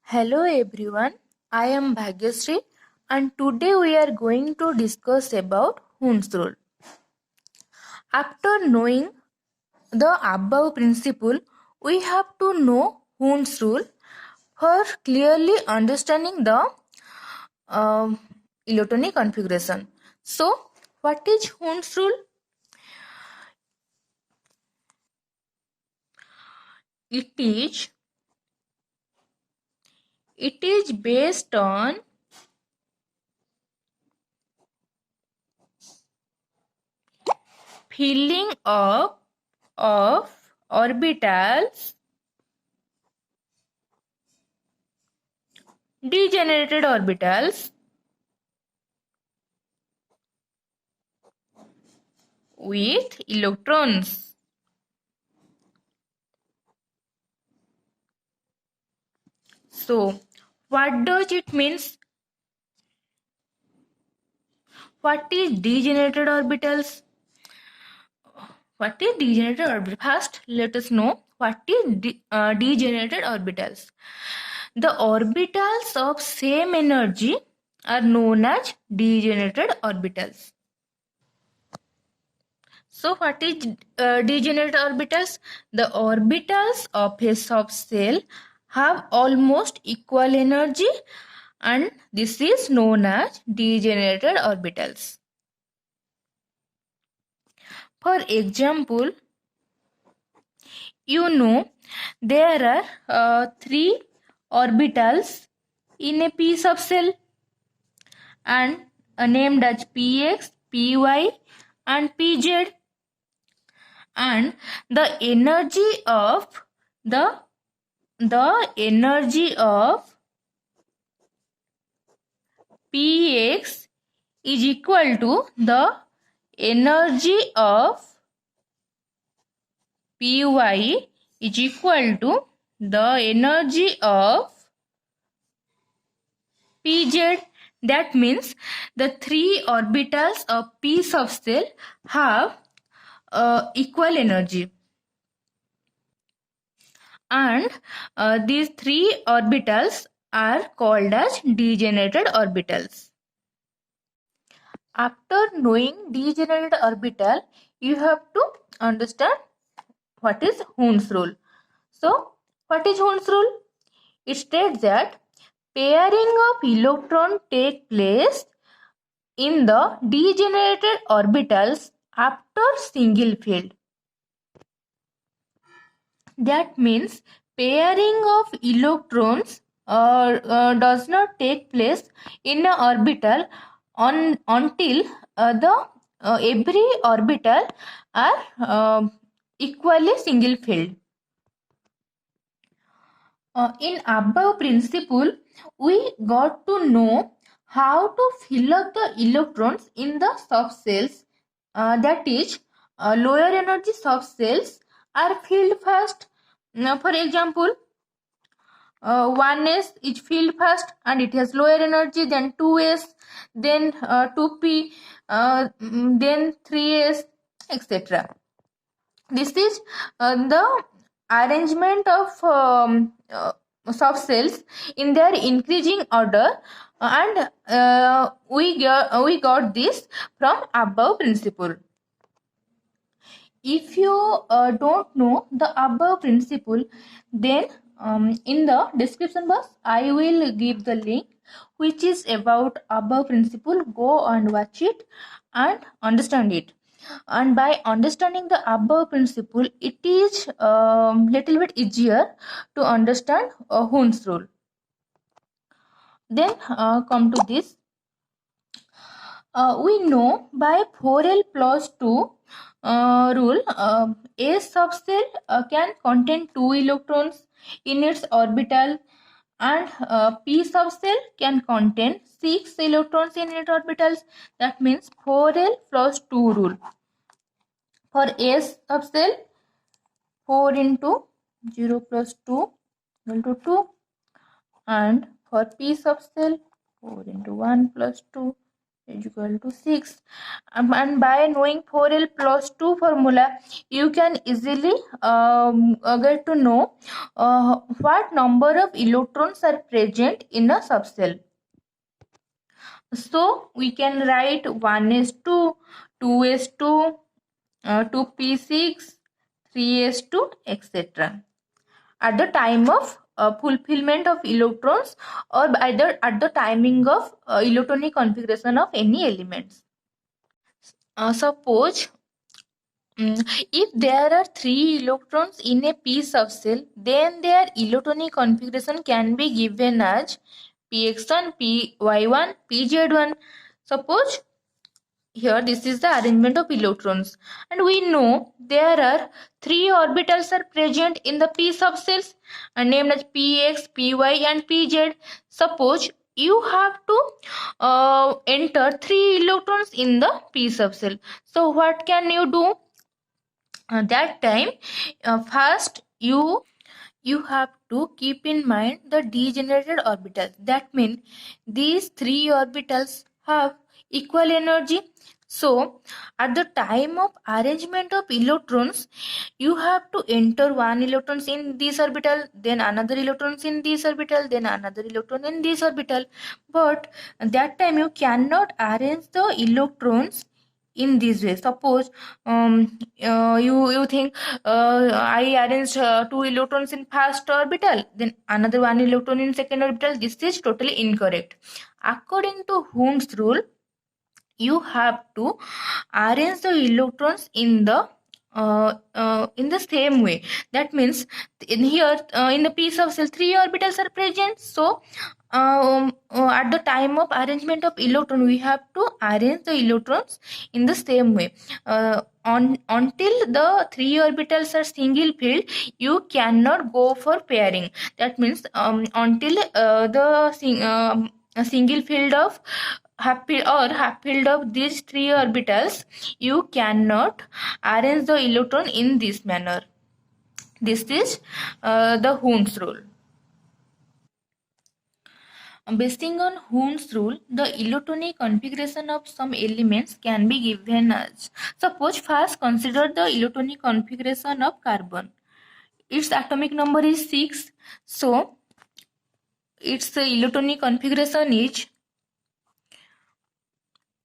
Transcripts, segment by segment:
Hello everyone, I am Bhagyashree and today we are going to discuss about Hund's rule. After knowing the above principle, we have to know Hund's rule for clearly understanding the electronic configuration. So, what is Hund's rule? It is based on filling up of orbitals, degenerated orbitals with electrons. So, what does it means? What is degenerated orbitals? What is degenerated orbital? First, let us know what is degenerated orbitals. The orbitals of same energy are known as degenerated orbitals. So, what is degenerate orbitals? The orbitals of a subshell have almost equal energy, and this is known as degenerated orbitals. For example, there are 3 orbitals in a p subshell and named as px, py and pz, and the energy of px is equal to the energy of py is equal to the energy of pz. That means the 3 orbitals of p subshell have equal energy, and these 3 orbitals are called as degenerated orbitals. After knowing degenerated orbital, you have to understand what is Hund's rule. So, what is Hund's rule? It states that pairing of electron take place in the degenerated orbitals after single field. That means pairing of electrons does not take place in an orbital until every orbital are equally single filled. In above principle, we got to know how to fill up the electrons in the subshells. That is, lower energy subshells are filled first. Now, for example, 1s is filled first and it has lower energy, then 2s, then 2p, then 3s, etc. This is the arrangement of subcells in their increasing order, and we got this from above principle. If you don't know the above principle, then in the description box I will give the link which is about above principle. Go and watch it and understand it. And by understanding the above principle, it is little bit easier to understand Hund's rule. Then come to this. We know by 4l plus 2 rule, a subshell can contain 2 electrons in its orbital, and p subshell can contain 6 electrons in its orbitals. That means 4l plus 2 rule. For a subshell, 4 into 0 plus 2 into 2, and for p subshell, 4 into 1 plus 2 is equal to 6. And by knowing 4L plus 2 formula, you can easily get to know what number of electrons are present in a subcell. So we can write 1s2, 2s2, 2p6, 3s2, etc. at the time of fulfillment of electrons, or either at the timing of electronic configuration of any elements. Suppose if there are 3 electrons in a p subcell, then their electronic configuration can be given as px1, py1, pz1. Suppose here this is the arrangement of electrons, and we know there are 3 orbitals are present in the p subcells named as px, py and pz. Suppose you have to enter 3 electrons in the p subcell. So what can you do? That time, first you have to keep in mind the degenerated orbitals. That means these 3 orbitals have equal energy. So at the time of arrangement of electrons, you have to enter one electron in this orbital, then another electron in this orbital, then another electron in this orbital. But that time you cannot arrange the electrons in this way. Suppose you think I arranged 2 electrons in first orbital, then another 1 electron in second orbital. This is totally incorrect. According to Hund's rule, you have to arrange the electrons in the same way. That means in here in the p subcell 3 orbitals are present. So at the time of arrangement of electron, we have to arrange the electrons in the same way. Until the 3 orbitals are single filled, you cannot go for pairing. That means until a single field of half field of these 3 orbitals, you cannot arrange the electron in this manner. This is the Hund's rule. Basing on Hund's rule, the electronic configuration of some elements can be given as, suppose first consider the electronic configuration of carbon. Its atomic number is 6. So its electronic configuration is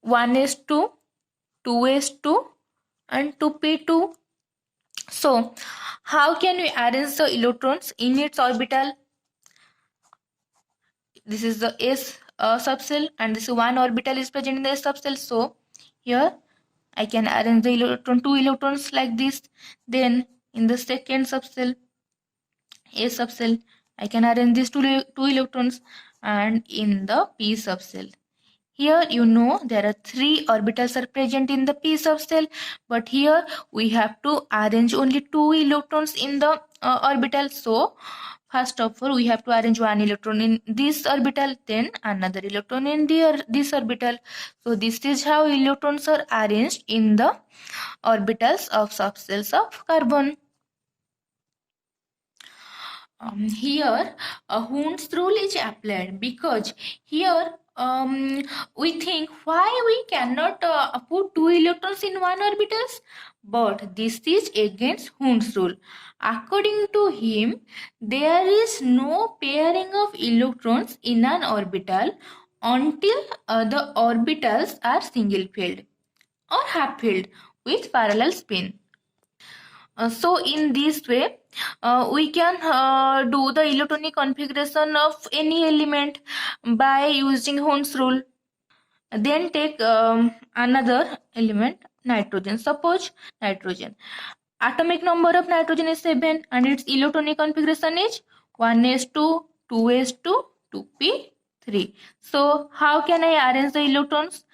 1s2, 2s2 and 2p2. So how can we arrange the electrons in its orbital? This is the s subcell, and this one orbital is present in the s subcell. So here I can arrange the 2 electrons like this. Then in the second subcell, s subcell, I can arrange these 2 electrons, and in the p subcell, here you know there are 3 orbitals are present in the p subcell, but here we have to arrange only 2 electrons in the orbital. So first of all, we have to arrange 1 electron in this orbital, then another electron in this orbital. So this is how electrons are arranged in the orbitals of subcells of carbon. Here Hund's rule is applied, because here we think why we cannot put 2 electrons in one orbitals, but this is against Hund's rule. According to him, there is no pairing of electrons in an orbital until the orbitals are single filled or half filled with parallel spin. So in this way, we can do the electronic configuration of any element by using Hund's rule. Then take another element, nitrogen. Suppose nitrogen. Atomic number of nitrogen is 7 and its electronic configuration is 1s2, 2s2, 2p3. So how can I arrange the electrons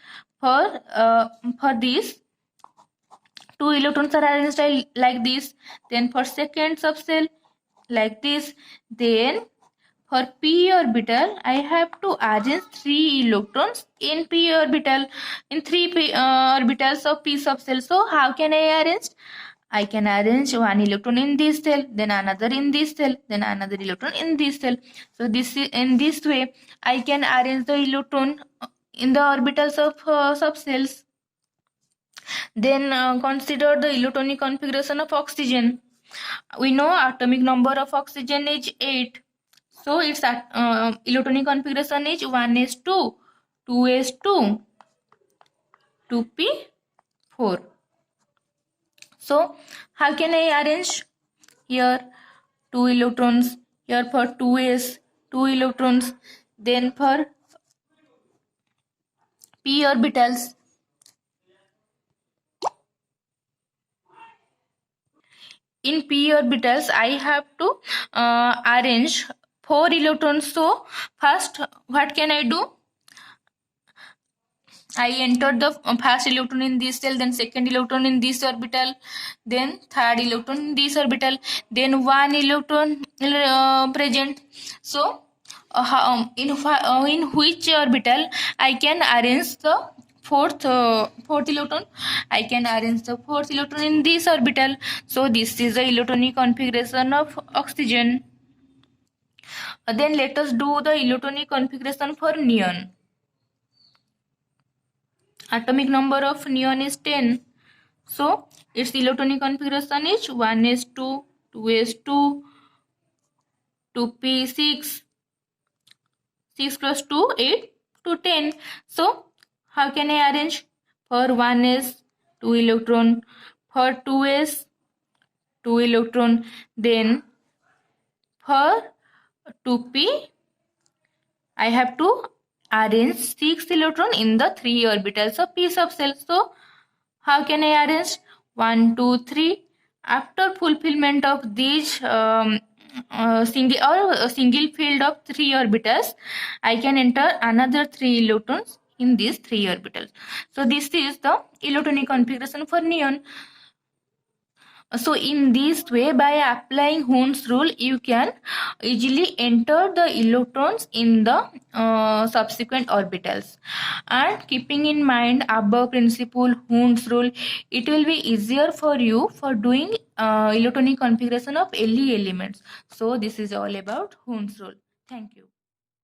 for this? 2 electrons are arranged like this. Then for second subcell, like this. Then for p orbital, I have to arrange 3 electrons in p orbital, in 3 orbitals of p subcell. So how can I arrange? I can arrange 1 electron in this cell, then another in this cell, then another electron in this cell. So this is, in this way, I can arrange the electron in the orbitals of subcells. Then consider the electronic configuration of oxygen. We know atomic number of oxygen is 8. So its electronic configuration is 1s2, 2s2, 2p4. So how can I arrange? Here 2 electrons, here for 2s, 2 electrons, then for p orbitals. In p orbitals, I have to arrange 4 electrons. So first, what can I do? I entered the first electron in this cell, then second electron in this orbital, then third electron in this orbital, then one electron present. So in which orbital I can arrange the fourth electron? I can arrange the fourth electron in this orbital. So this is the electronic configuration of oxygen. Then let us do the electronic configuration for neon. Atomic number of neon is 10. So its electronic configuration is 1s2, 2s2, 2p6, 6 plus 2, 8 to 10. So how can I arrange? For 1s, 2 electron, for 2s, 2 electron, then for 2p, I have to arrange 6 electron in the 3 orbitals of p subcell. So how can I arrange? 1, 2, 3. After fulfillment of these single field of 3 orbitals, I can enter another 3 electrons in these 3 orbitals. So this is the electronic configuration for neon. So in this way, by applying Hund's rule, you can easily enter the electrons in the subsequent orbitals. And keeping in mind above principle, Hund's rule, it will be easier for you for doing electronic configuration of LE elements. So this is all about Hund's rule. Thank you.